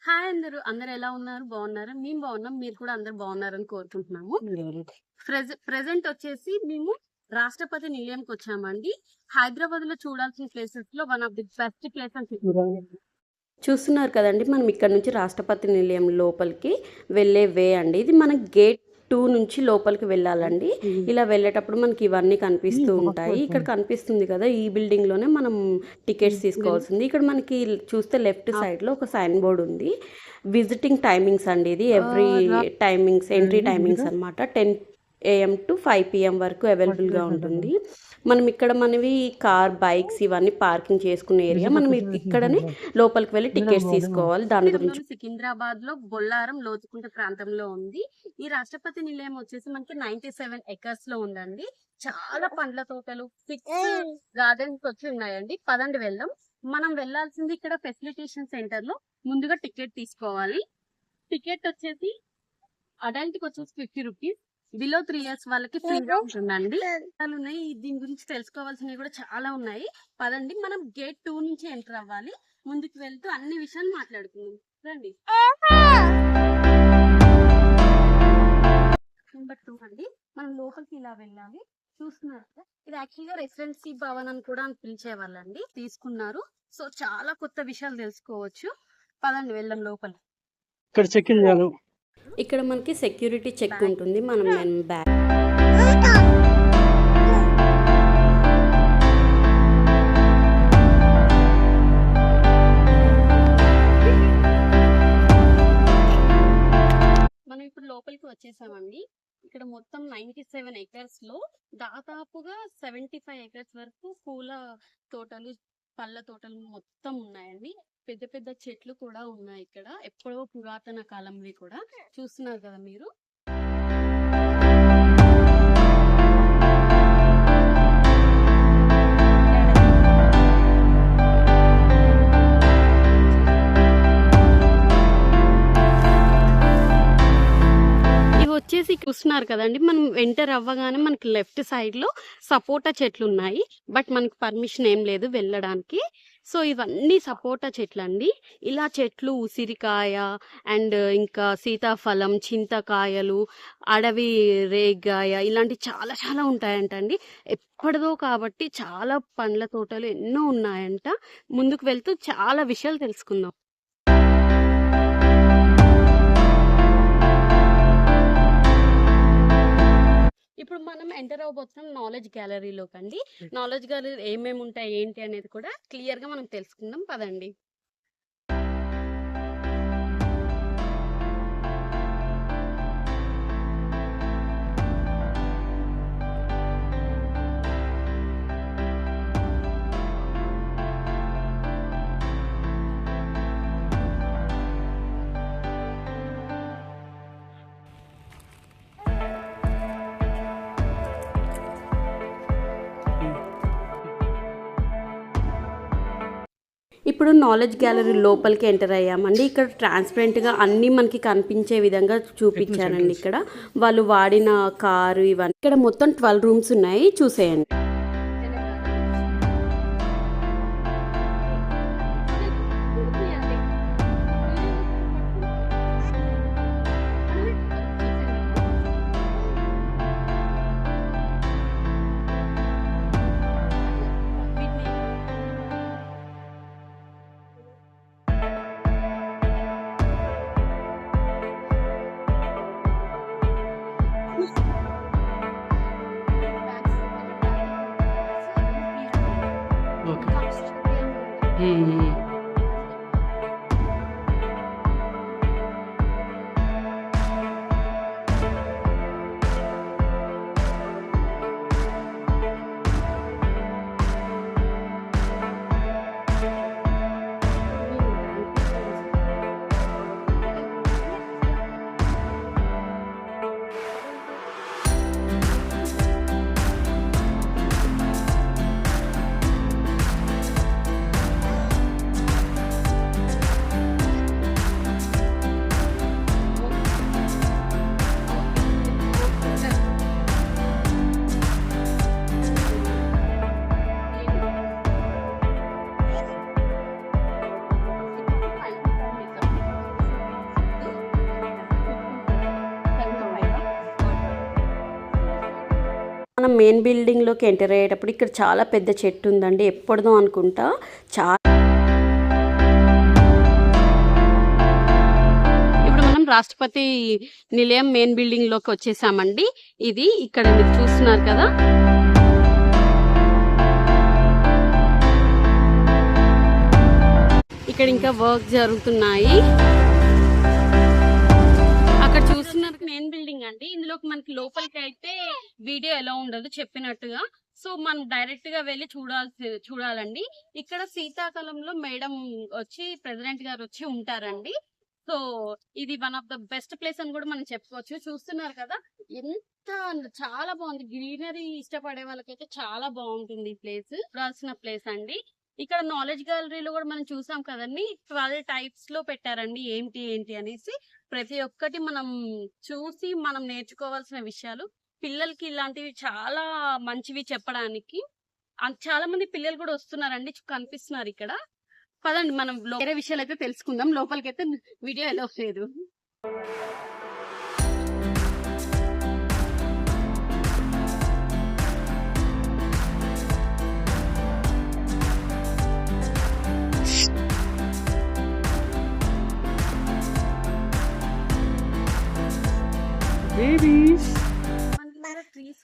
Hi అందరూ. అందరూ ఎలా ఉన్నారు? బాగున్నారా? మేము బాగున్నాం. మీరు కూడా అందరూ బాగున్నారని కోరుకుంటున్నాము. ప్రెజెంట్ వచ్చేసి మేము రాష్ట్రపతి నిలయంకి వచ్చామండి. హైదరాబాద్ లో చూడాల్సిన ప్లేసెస్ లో one of the best place అని చూస్తున్నారు కదండి. మనం ఇక్కడ నుంచి రాష్ట్రపతి నిలయం లోపలికి వెళ్ళే వే అండి. ఇది మన గేట్ 2 నుంచి లోపలికి వెళ్ళాలండి. ఇలా వెళ్ళేటప్పుడు మనకి ఇవన్నీ కనిపిస్తూ ఉంటాయి. ఇక్కడ కనిపిస్తుంది కదా, ఈ బిల్డింగ్ లోనే మనం టికెట్స్ తీసుకోవాల్సింది. ఇక్కడ మనకి చూస్తే లెఫ్ట్ సైడ్ లో ఒక సైన్ బోర్డ్ ఉంది. విజిటింగ్ టైమింగ్స్ అండి. ఇది ఎవ్రీ టైమింగ్స్, ఎంట్రీ టైమింగ్స్ అనమాట. 10 AM to 5 PM వరకు అవైలబుల్గా ఉంటుంది. మనం ఇక్కడ మనవి కార్, బైక్స్ ఇవన్నీ పార్కింగ్ చేసుకునే ఏరియా. మనం ఇక్కడనే లోపలికి వెళ్ళి టికెట్స్ తీసుకోవాలి. దాని గురించి సికింద్రాబాద్ లో బొల్లారం లోతుకుంట ప్రాంతంలో ఉంది. ఈ రాష్ట్రపతి నిలయం వచ్చేసి మనకి 97 ఎకర్స్ లో ఉందండి. చాలా పండ్ల తోటలు, గార్డెన్స్ వచ్చి ఉన్నాయండి. పదండి వెళ్దాం. మనం వెళ్లాల్సింది ఇక్కడ ఫెసిలిటేషన్ సెంటర్ లో ముందుగా టికెట్ తీసుకోవాలి. టికెట్ వచ్చేసి అడల్ట్ కి వచ్చేసి 50 రూపీస్, బిలో 3 years వాళ్ళకి ఫ్రీగా ఉంటుందండి. ఉన్నాయి. దీని గురించి తెలుసుకోవాల్సినవి కూడా చాలా ఉన్నాయి. పదండి, మనం గేట్ 2 నుంచి ఎంటర్ అవ్వాలి. ముందుకు వెళ్తూ అన్ని విషయాలు మాట్లాడుకుందాం. రండి. నెంబర్ 2 అండి. మనం లోపలికి ఇలా వెళ్ళాలి. చూస్తున్నారు కదా, ఇది యాక్చువల్గా రెసిడెన్సీ భవన్ అని కూడా పిలిచేవాళ్ళండి. తీసుకున్నారు. సో చాలా కొత్త విషయాలు తెలుసుకోవచ్చు. పదండి వెళ్దాం లోపల. ఇక్కడ చెక్ ఇన్ చేయాలి. ఇక్కడ మనకి సెక్యూరిటీ చెక్ ఉంటుంది. మనం బ్యాగ్ మనం ఇప్పుడు లోపలికి వచ్చేసామండి. ఇక్కడ మొత్తం 97 ఎకర్స్ లో దాదాపుగా 75 ఎకర్స్ వరకు పూల తోటలు, పళ్ళ తోటలు మొత్తం ఉన్నాయండి. పెద్ద పెద్ద చెట్లు కూడా ఉన్నాయి ఇక్కడ. ఎప్పుడో పురాతన కాలంవి కూడా చూస్తున్నారు కదా మీరు. వచ్చేసి చూస్తున్నారు కదండి, మనం ఎంటర్ అవ్వగానే మనకి లెఫ్ట్ సైడ్ లో సపోటా చెట్లు ఉన్నాయి. బట్ మనకి పర్మిషన్ ఏం లేదు వెళ్ళడానికి. సో ఇవన్నీ సపోటా చెట్లు అండి. ఇలా చెట్లు, ఉసిరికాయ అండ్ ఇంకా సీతాఫలం, చింతకాయలు, అడవి రేగాయ ఇలాంటి చాలా చాలా ఉంటాయంటండి. ఎప్పటిదో కాబట్టి చాలా పండ్ల తోటలు ఎన్నో ఉన్నాయంట. ముందుకు వెళ్తూ చాలా విషయాలు తెలుసుకుందాం. ఇప్పుడు మనం ఎంటర్ అవబోతున్నాం నాలెడ్జ్ గ్యాలరీలోకి అండి. నాలెడ్జ్ గ్యాలరీ ఏమేమి ఉంటాయి ఏంటి అనేది కూడా క్లియర్ గా మనం తెలుసుకుందాం. పదండి. ఇప్పుడు నాలెడ్జ్ గ్యాలరీ లోపలికి ఎంటర్ అయ్యామండి. ఇక్కడ ట్రాన్స్పరెంట్గా అన్నీ మనకి కనిపించే విధంగా చూపించారండి. ఇక్కడ వాళ్ళు వాడిన కారు ఇవన్నీ. ఇక్కడ మొత్తం 12 రూమ్స్ ఉన్నాయి, చూసేయండి. మనం మెయిన్ బిల్డింగ్లోకి ఎంటర్ అయ్యేటప్పుడు ఇక్కడ చాలా పెద్ద చెట్టు ఉందండి, ఎప్పుడుదో అనుకుంటా. ఇప్పుడు మనం రాష్ట్రపతి నిలయం మెయిన్ బిల్డింగ్ లోకి వచ్చేసామండి. ఇది ఇక్కడ మీరు చూస్తున్నారు కదా. ఇక్కడ ఇంకా వర్క్ జరుగుతున్నాయి. అక్కడ చూస్తున్నారు మెయిన్ బిల్డింగ్ అండి. ఇందులోకి మనకి లోపలికి అయితే వీడియో ఎలా ఉండదు చెప్పినట్టుగా. సో మనం డైరెక్ట్ గా వెళ్ళి చూడాలండి. ఇక్కడ శీతాకాలంలో మేడం వచ్చి ప్రెసిడెంట్ గారు వచ్చి ఉంటారండి. సో ఇది one of the best place అని కూడా మనం చెప్పుకోవచ్చు. చూస్తున్నారు కదా ఎంత చాలా బాగుంది. గ్రీనరీ ఇష్టపడే వాళ్ళకైతే చాలా బాగుంటుంది ఈ ప్లేస్. చూడాల్సిన ప్లేస్ అండి. ఇక్కడ నాలెడ్జ్ గ్యాలరీలో కూడా మనం చూసాం కదండి, 12 టైప్స్ లో పెట్టారండి ఏంటి అనేసి. ప్రతి ఒక్కటి మనం చూసి మనం నేర్చుకోవాల్సిన విషయాలు. పిల్లలకి ఇలాంటివి చాలా మంచివి చెప్పడానికి. చాలా మంది పిల్లలు కూడా వస్తున్నారండి, కనిపిస్తున్నారు ఇక్కడ. పదండి మనం వేరే విషయాలు అయితే తెలుసుకుందాం. లోపలికైతే వీడియో ఎలా లేదు. బేబీస్ ట్రీస్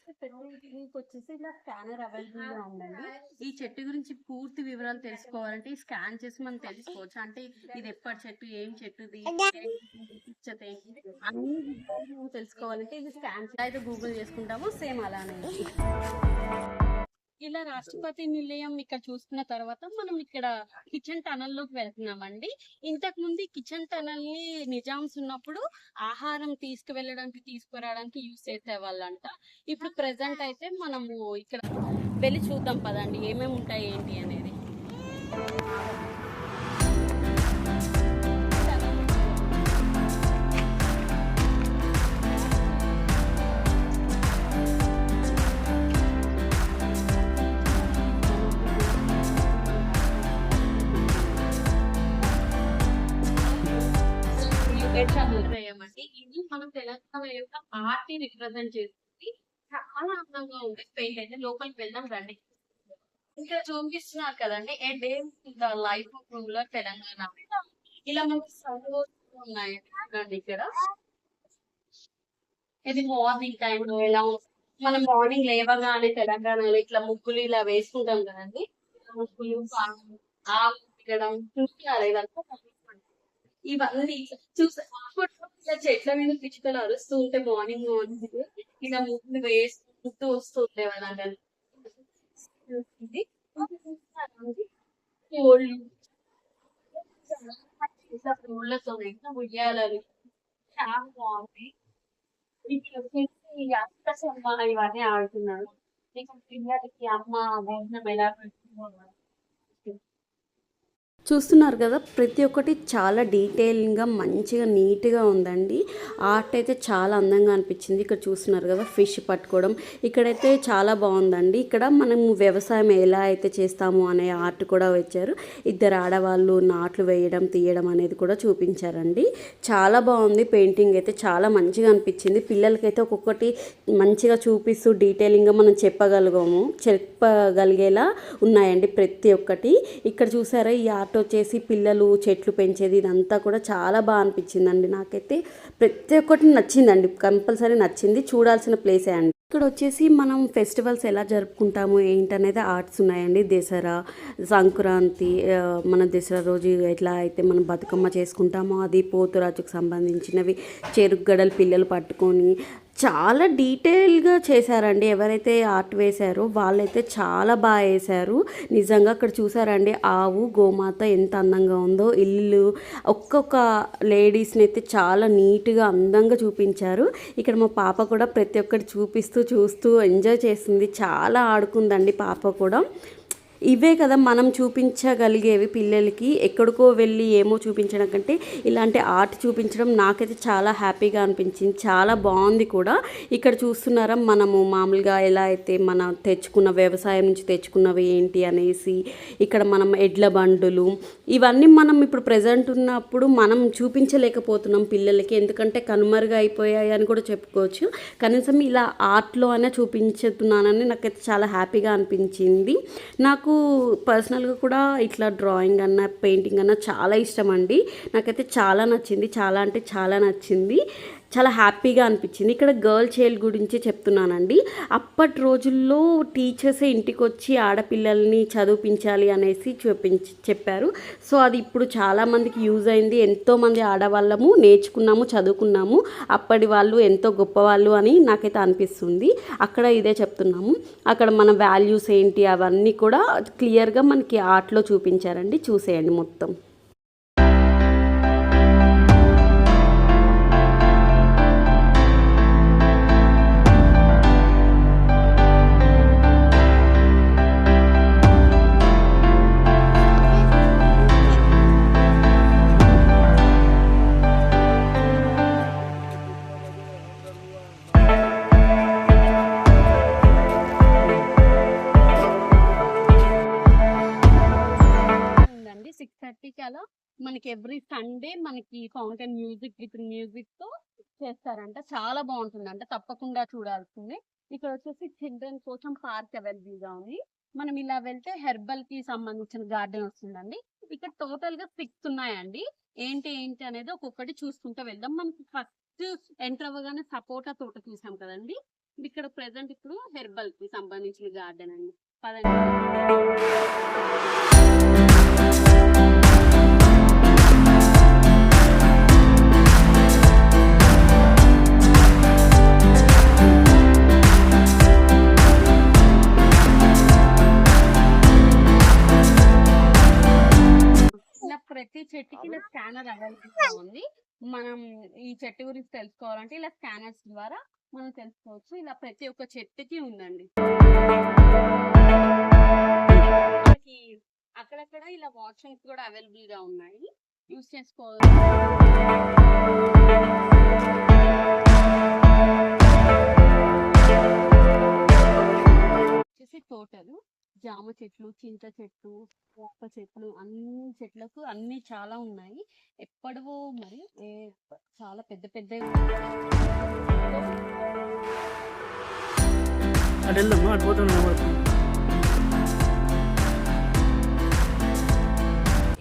వచ్చేసి ఇలా స్కానర్ అవైలబుల్ గా ఉందండి. ఈ చెట్టు గురించి పూర్తి వివరాలు తెలుసుకోవాలంటే స్కాన్ చేసి మనం తెలుసుకోవచ్చు. అంటే ఇది ఎప్పటి చెట్టు, ఏం చెట్టుది, అన్ని తెలుసుకోవాలంటే ఇది స్కాన్ అయితే గూగుల్ చేసుకుంటాము. సేమ్ అలానే ఇలా రాష్ట్రపతి నిలయం ఇక్కడ చూసుకున్న తర్వాత మనం ఇక్కడ కిచెన్ టనల్ లోకి వెళ్తున్నామండి. ఇంతకు ముందు కిచెన్ టనల్ ని నిజామ్స్ ఉన్నప్పుడు ఆహారం తీసుకువెళ్ళడానికి తీసుకురావడానికి యూజ్ చేసేవాళ్ళంట. ఇప్పుడు ప్రెసెంట్ అయితే మనము ఇక్కడ వెళ్ళి చూద్దాం పదండి ఏమేమి ఉంటాయి ఏంటి అనేది. ఇది మన తెలంగాణ యొక్క ఆర్ట్ ని రిప్రజెంట్ చేస్తుంది. చాలా అందంగా ఉంది. పెయింట్ అయితే లోపలికి వెళ్దాం రండి. ఇంకా చూపిస్తున్నారు కదండి a day life of rural Telangana. ఇలా మనకి ఉన్నాయి ఇక్కడ. ఇది మార్నింగ్ టైం లో ఎలా మనం మార్నింగ్ లేవగానే తెలంగాణలో ఇట్లా ముగ్గులు ఇలా వేసుకుంటాం కదండి. ముగ్గులు ఆగడం చూస్తున్నారు ఇదంతా. ఇవన్నీ చూసా చెట్ల మీద పిచ్చుకలు అరుస్తూ ఉంటే మార్నింగ్ ఇలా ముగ్గులు వేసుకుంటూ వస్తూ ఉండేవాళ్ళండి. కోళ్ళతో ఉయ్యాలలు చాలా బాగుంది. ఇక్కడ వచ్చేసి అష్టసమ్మ ఇవన్నీ ఆడుతున్నాడు. ఇక్కడ పిల్లలకి అమ్మ భోజనం ఎలా పెడుతున్నారు. చూస్తున్నారు కదా, ప్రతి ఒక్కటి చాలా డీటెయిల్గా మంచిగా నీట్గా ఉందండి. ఆర్ట్ అయితే చాలా అందంగా అనిపించింది. ఇక్కడ చూస్తున్నారు కదా ఫిష్ పట్టుకోవడం, ఇక్కడైతే చాలా బాగుందండి. ఇక్కడ మనం వ్యవసాయం ఎలా అయితే చేస్తాము అనే ఆర్ట్ కూడా వచ్చారు. ఇద్దరు ఆడవాళ్ళు నాట్లు వేయడం తీయడం అనేది కూడా చూపించారండి. చాలా బాగుంది. పెయింటింగ్ అయితే చాలా మంచిగా అనిపించింది. పిల్లలకైతే ఒక్కొక్కటి మంచిగా చూపిస్తూ డీటెయిలింగ్గా మనం చెప్పగలిగేలా ఉన్నాయండి ప్రతి ఒక్కటి. ఇక్కడ చూసారా ఈ ఆర్ట్ వచ్చేసి పిల్లలు చెట్లు పెంచేది, ఇదంతా కూడా చాలా బాగా అనిపించిందండి. నాకైతే ప్రతి ఒక్కటి నచ్చిందండి, కంపల్సరీ నచ్చింది. చూడాల్సిన ప్లేసే అండి. ఇక్కడ వచ్చేసి మనం ఫెస్టివల్స్ ఎలా జరుపుకుంటాము ఏంటనేది ఆర్ట్స్ ఉన్నాయండి. దసరా, సంక్రాంతి, మన దసరా రోజు ఎట్లా అయితే మనం బతుకమ్మ చేసుకుంటామో అది, పోతురాజుకు సంబంధించినవి, చెరుకు గడలు పిల్లలు పట్టుకొని చాలా డీటెయిల్గా చేశారండి. ఎవరైతే ఆర్ట్ వేశారో వాళ్ళైతే చాలా బాగా వేశారు నిజంగా. అక్కడ చూసారండి ఆవు గోమాత ఎంత అందంగా ఉందో. ఇల్లు ఒక్కొక్క లేడీస్ని అయితే చాలా నీట్గా అందంగా చూపించారు. ఇక్కడ మా పాప కూడా ప్రతి ఒక్కటి చూస్తూ ఎంజాయ్ చేస్తుంది. చాలా ఆడుకుందండి పాప కూడా. ఇవే కదా మనం చూపించగలిగేవి పిల్లలకి. ఎక్కడికో వెళ్ళి ఏమో చూపించడం కంటే ఇలాంటి ఆర్ట్ చూపించడం నాకైతే చాలా హ్యాపీగా అనిపించింది, చాలా బాగుంది కూడా. ఇక్కడ చూస్తున్నారా మనము మామూలుగా ఎలా అయితే మనం తెచ్చుకున్న వ్యవసాయం నుంచి తెచ్చుకున్నవి ఏంటి అనేసి, ఇక్కడ మనం ఎడ్ల బండులు ఇవన్నీ మనం ఇప్పుడు ప్రజెంట్ ఉన్నప్పుడు మనం చూపించలేకపోతున్నాం పిల్లలకి, ఎందుకంటే కనుమరుగా అయిపోయాయి అని కూడా చెప్పుకోవచ్చు. కనీసం ఇలా ఆర్ట్లో అయినా చూపించుతున్నానని నాకైతే చాలా హ్యాపీగా అనిపించింది. నాకు పర్సనల్గా కూడా ఇట్లా డ్రాయింగ్ అన్న పెయింటింగ్ అన్న చాలా ఇష్టం అండి. నాకైతే చాలా నచ్చింది, చాలా అంటే చాలా నచ్చింది, చాలా హ్యాపీగా అనిపించింది. ఇక్కడ గర్ల్ చైల్డ్ గురించి చెప్తున్నానండి. అప్పటి రోజుల్లో టీచర్సే ఇంటికి వచ్చి ఆడపిల్లల్ని చదివించాలి అనేసి చెప్పారు. సో అది ఇప్పుడు చాలామందికి యూజ్ అయింది. ఎంతోమంది ఆడవాళ్ళము నేర్చుకున్నాము, చదువుకున్నాము. అప్పటి వాళ్ళు ఎంతో గొప్పవాళ్ళు అని నాకైతే అనిపిస్తుంది. అక్కడ ఇదే చెప్తున్నాము. అక్కడ మన వాల్యూస్ ఏంటి అవన్నీ కూడా క్లియర్గా మనకి ఆర్ట్లో చూపించారండి. చూసేయండి మొత్తం. ఉందండి 6:30కి అలా మనకి ఎవ్రీ సండే మనకి ఫౌంటైన్ మ్యూజిక్ తో చేస్తారంట. చాలా బాగుంటుందంట, తప్పకుండా చూడాల్సిందే. ఇక్కడ వచ్చేసి చిల్డ్రన్ కోసం పార్క్ అవైలబుల్ గా ఉంది. మనం ఇలా వెళ్తే హెర్బల్ కి సంబంధించిన గార్డెన్ వస్తుందండి. ఇక్కడ టోటల్ గా 6 ఉన్నాయండి. ఏంటి అనేది ఒక్కొక్కటి చూసుకుంటూ వెళ్దాం. మనకి ఫస్ట్ ఎంటర్ అవ్వగానే సపోటా తోట చూసాం కదండి. ఇక్కడ ప్రెసెంట్ ఇప్పుడు హెర్బల్ కి సంబంధించిన గార్డెన్ అండి. పదండి. ఇలా ప్రతి చెట్టుకి ఇలా స్కానర్ అవైలబుల్ గా ఉంది. మనం ఈ చెట్టు గురించి తెలుసుకోవాలంటే ఇలా స్కానర్స్ ద్వారా మనం తెలుసుకోవచ్చు. ఇలా ప్రతి ఒక్క చెట్టుకి ఉందండి. మనకి అక్కడక్కడ ఇలా వాషింగ్స్ కూడా అవైలబుల్ గా ఉన్నాయి, యూస్ చేసుకోవాలి. వచ్చేసి టోటల్ జామ చెట్లు, చింత చెట్లు, వేప చెట్లు, అన్ని చెట్లకు అన్ని చాలా ఉన్నాయి. ఎప్పటివో మరి చాలా పెద్ద పెద్ద అటు వెళ్దామా, అటు పోతాం.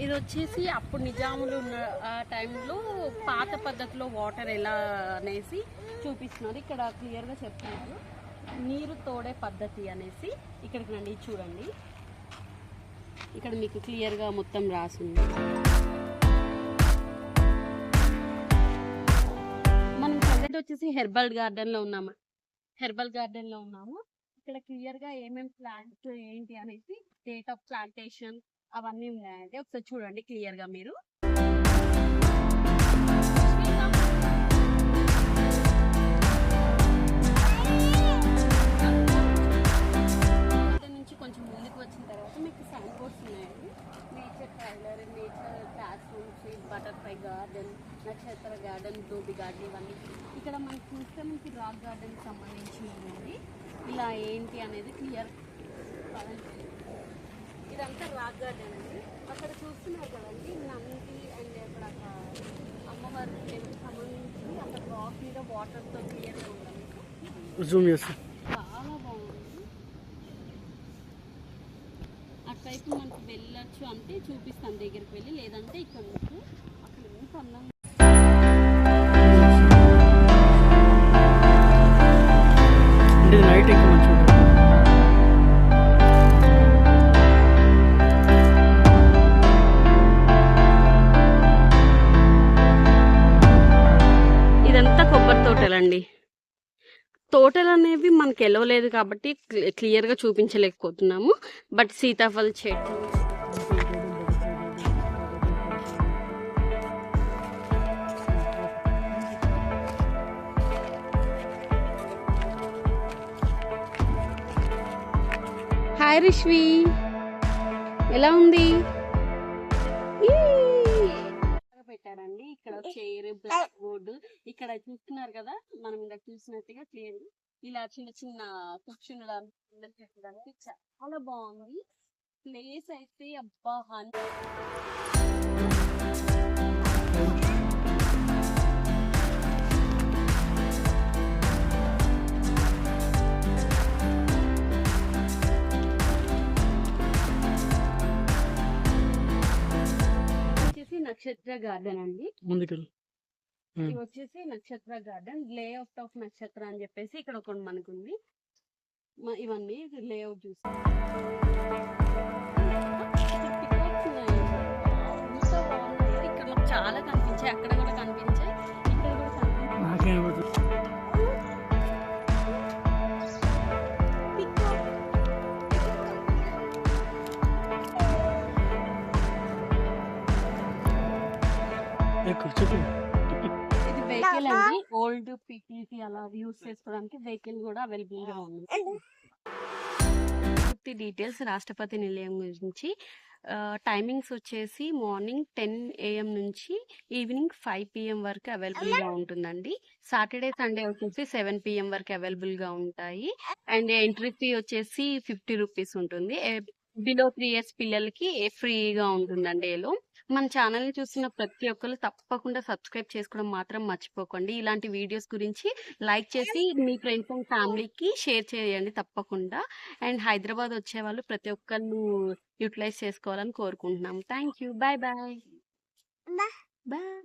ఇది వచ్చేసి అప్పుడు నిజాములు ఉన్న ఆ టైంలో పాత పద్ధతిలో వాటర్ ఎలా అనేసి చూపిస్తున్నారు. ఇక్కడ క్లియర్ గా చెప్తున్నారు నీరు తోడే పద్ధతి అనేసి. ఇక్కడికి రండి, చూడండి. ఇక్కడ మీకు క్లియర్ గా మొత్తం రాసింది. మనం ప్రజెంట్ వచ్చేసి హెర్బల్ గార్డెన్ లో ఉన్నాము. ఇక్కడ క్లియర్ గా ఏమేమి ప్లాంట్స్ ఏంటి అనేసి, డేట్ ఆఫ్ ప్లాంటేషన్ అవన్నీ ఉన్నాయండి. ఒకసారి చూడండి క్లియర్ గా మీరు. నుంచి కొంచెం ముందుకు వచ్చిన తర్వాత మీకు సైన్ బోర్డ్స్ ఉన్నాయండి. Nature trailer, nature class rooms, butterfly garden, నక్షత్ర గార్డెన్, డోబీ గార్డెన్, ఇవన్నీ. ఇక్కడ మనకి చూస్తే మనకి రాక్ గార్డెన్ సంబంధించింది. ఇలా ఏంటి అనేది క్లియర్. ఇదంతా రాక్ గార్డెన్ అండి. అక్కడ చూస్తున్నారు కదండి నంది అండ్ అక్కడ అమ్మవారి సంబంధించి అక్కడ రాక్ మీద వాటర్తో క్లియర్గా ఉండాలి. జూమ్ చేస్తా. చాలా బాగుంది. అటువైపు మనకు వెళ్ళొచ్చు అంటే చూపిస్తాను దగ్గరికి వెళ్ళి, లేదంటే ఇక్కడ నుంచి అక్కడ ఎంత అందంగా. అంటే నైట్ ఎక్కువ మంచిగా ఉంటుంది. ఇదంతా కొబ్బరి తోటలండి. తోటలు అనేవి మనకి ఎలవలేదు కాబట్టి క్లియర్గా చూపించలేకపోతున్నాము. బట్ సీతాఫల చెట్టు, హాయ్ రిష్వి. ఎలా ఉంది? ఈ! పెట్టారండి ఇక్కడ చైర్, బ్లాక్ బోర్డు. ఇక్కడ చూస్తున్నారు కదా, మనం ఇందాక చూసినట్టుగా చైర్, ఇలా చిన్న చిన్న కూర్చునడానికి చాలా బాగుంది. ప్లేస్ అయితే అబ్బా వచ్చేసి నక్షత్ర గార్డెన్ అండి. ముందుకెళ్ళి ఇది వచ్చేసి నక్షత్ర గార్డెన్, లేఅవుట్ ఆఫ్ నక్షత్ర అని చెప్పేసి ఇక్కడ ఒకటి మనకు ఉంది. ఇవన్నీ లేఅవుట్ చూసి ఇక్కడ చాలా కనిపించాయి, అక్కడ కూడా కనిపించాయి, ఇక్కడ కూడా కనిపించాయి. నాకేమవుతుంది చెప్పు. ఇది వెహికల్ అండి, ఓల్డ్ పీపీసీ అలా యూజ్ చేసుకోవడానికి వెహికల్ కూడా అవైలబుల్ గా ఉంది. పూర్తి డీటెయిల్స్ రాష్ట్రపతి నిలయం గురించి. టైమింగ్స్ వచ్చేసి మార్నింగ్ 10 AM నుంచి ఈవినింగ్ 5 PM వరకు అవైలబుల్ గా ఉంటుందండి. సాటర్డే సండే వచ్చేసి 7 PM వరకు అవైలబుల్ గా ఉంటాయి. అండ్ ఎంట్రీ ఫీ వచ్చేసి 50 రూపీస్ ఉంటుంది. బిలో 3 years పిల్లలకి ఫ్రీగా ఉంటుందండి ఏలో. మన ఛానల్ ని చూస్తున్న ప్రతి ఒక్కరు తప్పకుండా సబ్స్క్రైబ్ చేసుకోవడం మాత్రం మర్చిపోకండి. ఇలాంటి వీడియోస్ గురించి లైక్ చేసి మీ ఫ్రెండ్స్ అండ్ ఫ్యామిలీకి షేర్ చేయండి తప్పకుండా. అండ్ హైదరాబాద్ వచ్చే వాళ్ళు ప్రతి ఒక్కళ్ళు యూటిలైజ్ చేసుకోవాలని కోరుకుంటున్నాం. Thank you. Bye bye. Bye.